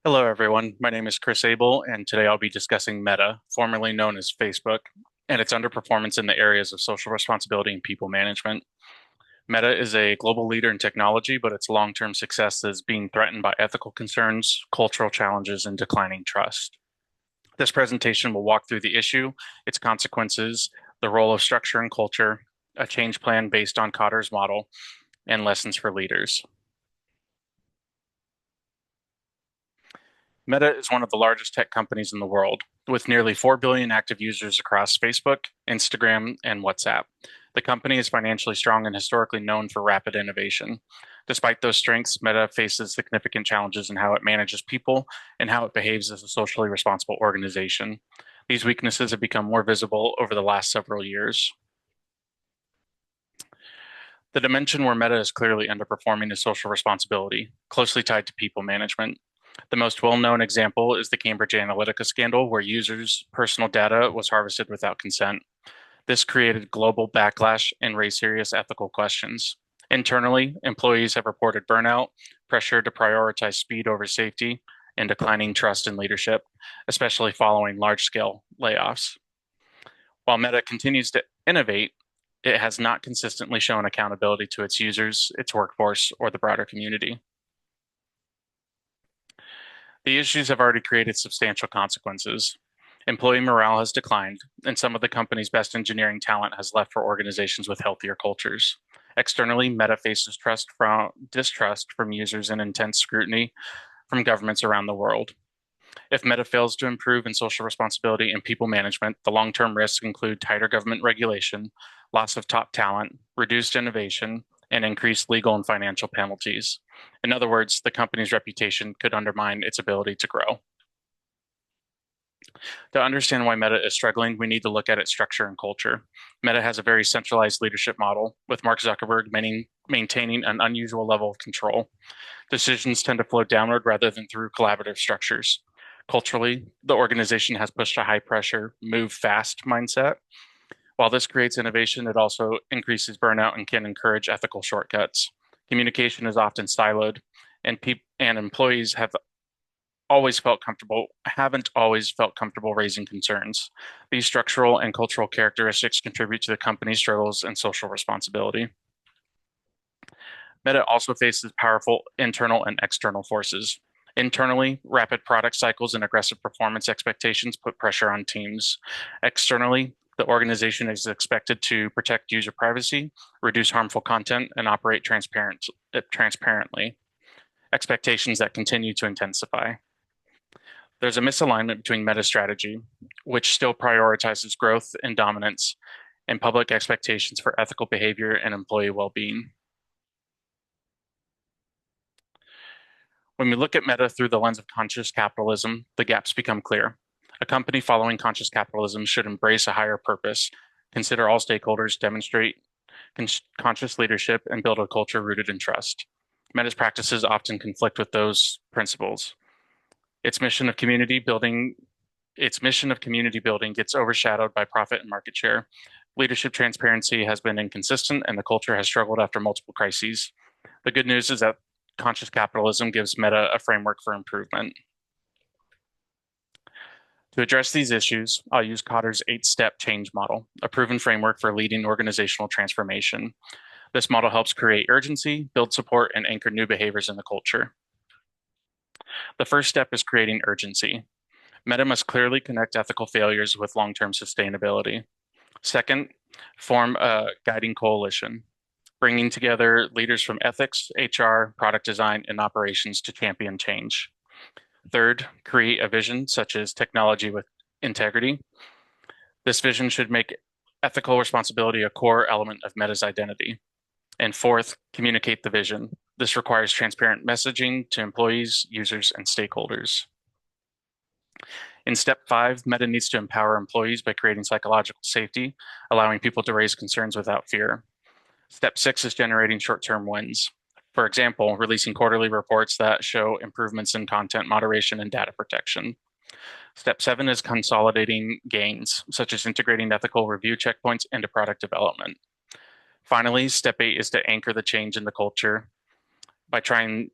Hello, everyone. My name is Chris Abel, and today I'll be discussing Meta, formerly known as Facebook, and its underperformance in the areas of social responsibility and people management. Meta is a global leader in technology, but its long-term success is being threatened by ethical concerns, cultural challenges, and declining trust. This presentation will walk through the issue, its consequences, the role of structure and culture, a change plan based on Cotter's model, and lessons for leaders. Meta is one of the largest tech companies in the world, with nearly 4 billion active users across Facebook, Instagram, and WhatsApp. The company is financially strong and historically known for rapid innovation. Despite those strengths, Meta faces significant challenges in how it manages people and how it behaves as a socially responsible organization. These weaknesses have become more visible over the last several years. The dimension where Meta is clearly underperforming is social responsibility, closely tied to people management. The most well-known example is the Cambridge Analytica scandal, where users' personal data was harvested without consent. This created global backlash and raised serious ethical questions. Internally, employees have reported burnout, pressure to prioritize speed over safety, and declining trust in leadership, especially following large-scale layoffs. While Meta continues to innovate, it has not consistently shown accountability to its users, its workforce, or the broader community. The issues have already created substantial consequences. Employee morale has declined, and some of the company's best engineering talent has left for organizations with healthier cultures. Externally, Meta faces distrust from users and intense scrutiny from governments around the world. If Meta fails to improve in social responsibility and people management, the long-term risks include tighter government regulation, loss of top talent, reduced innovation, and increased legal and financial penalties. In other words, the company's reputation could undermine its ability to grow. To understand why Meta is struggling, we need to look at its structure and culture. Meta has a very centralized leadership model, with Mark Zuckerberg maintaining an unusual level of control. Decisions tend to flow downward rather than through collaborative structures. Culturally, the organization has pushed a high pressure, move fast mindset. While this creates innovation, it also increases burnout and can encourage ethical shortcuts. Communication is often siloed, and employees haven't always felt comfortable raising concerns. These structural and cultural characteristics contribute to the company's struggles and social responsibility. Meta also faces powerful internal and external forces. Internally, rapid product cycles and aggressive performance expectations put pressure on teams. Externally, the organization is expected to protect user privacy, reduce harmful content, and operate transparently, expectations that continue to intensify. There's a misalignment between Meta's strategy, which still prioritizes growth and dominance, and public expectations for ethical behavior and employee well-being. When we look at Meta through the lens of conscious capitalism, the gaps become clear. A company following conscious capitalism should embrace a higher purpose, consider all stakeholders, demonstrate conscious leadership, and build a culture rooted in trust. Meta's practices often conflict with those principles. Its mission of community building gets overshadowed by profit and market share. Leadership transparency has been inconsistent, and the culture has struggled after multiple crises. The good news is that conscious capitalism gives Meta a framework for improvement. To address these issues, I'll use Kotter's 8-step change model, a proven framework for leading organizational transformation. This model helps create urgency, build support, and anchor new behaviors in the culture. The first step is creating urgency. Meta must clearly connect ethical failures with long-term sustainability. Second, form a guiding coalition, bringing together leaders from ethics, HR, product design, and operations to champion change. Third, create a vision such as technology with integrity. This vision should make ethical responsibility a core element of Meta's identity. And fourth, communicate the vision. This requires transparent messaging to employees, users, and stakeholders. In step 5, Meta needs to empower employees by creating psychological safety, allowing people to raise concerns without fear. Step 6 is generating short-term wins. For example, releasing quarterly reports that show improvements in content moderation and data protection. Step 7 is consolidating gains, such as integrating ethical review checkpoints into product development. Finally, step 8 is to anchor the change in the culture by trying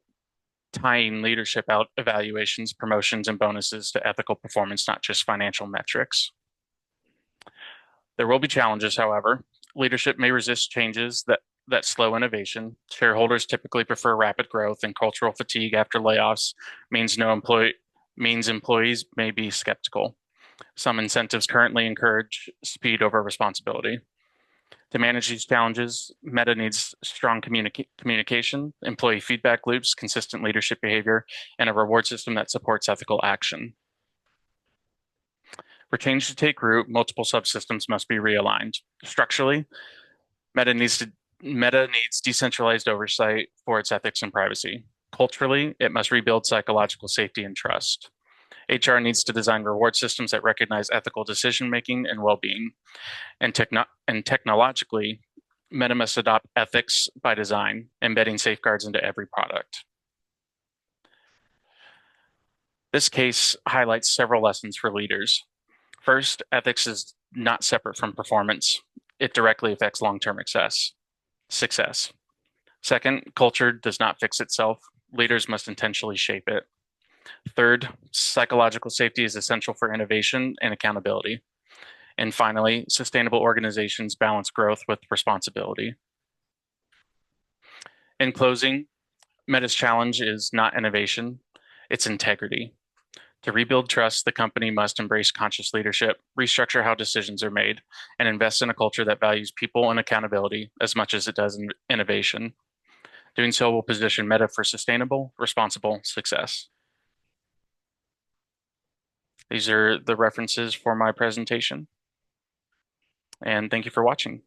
tying leadership out evaluations, promotions, and bonuses to ethical performance, not just financial metrics. There will be challenges, however. Leadership may resist changes that slow innovation. Shareholders typically prefer rapid growth, and cultural fatigue after layoffs means employees may be skeptical. Some incentives currently encourage speed over responsibility. To manage these challenges, Meta needs strong communication, employee feedback loops, consistent leadership behavior, and a reward system that supports ethical action. For change to take root, multiple subsystems must be realigned. Structurally, Meta needs decentralized oversight for its ethics and privacy. Culturally, it must rebuild psychological safety and trust. HR needs to design reward systems that recognize ethical decision making and well being. And technologically, Meta must adopt ethics by design, embedding safeguards into every product. This case highlights several lessons for leaders. First, ethics is not separate from performance. It directly affects long-term success. Second, culture does not fix itself. Leaders must intentionally shape it. Third, psychological safety is essential for innovation and accountability. And finally, sustainable organizations balance growth with responsibility. In closing, Meta's challenge is not innovation, it's integrity. To rebuild trust, the company must embrace conscious leadership, restructure how decisions are made, and invest in a culture that values people and accountability as much as it does innovation. Doing so will position Meta for sustainable, responsible success. These are the references for my presentation, and thank you for watching.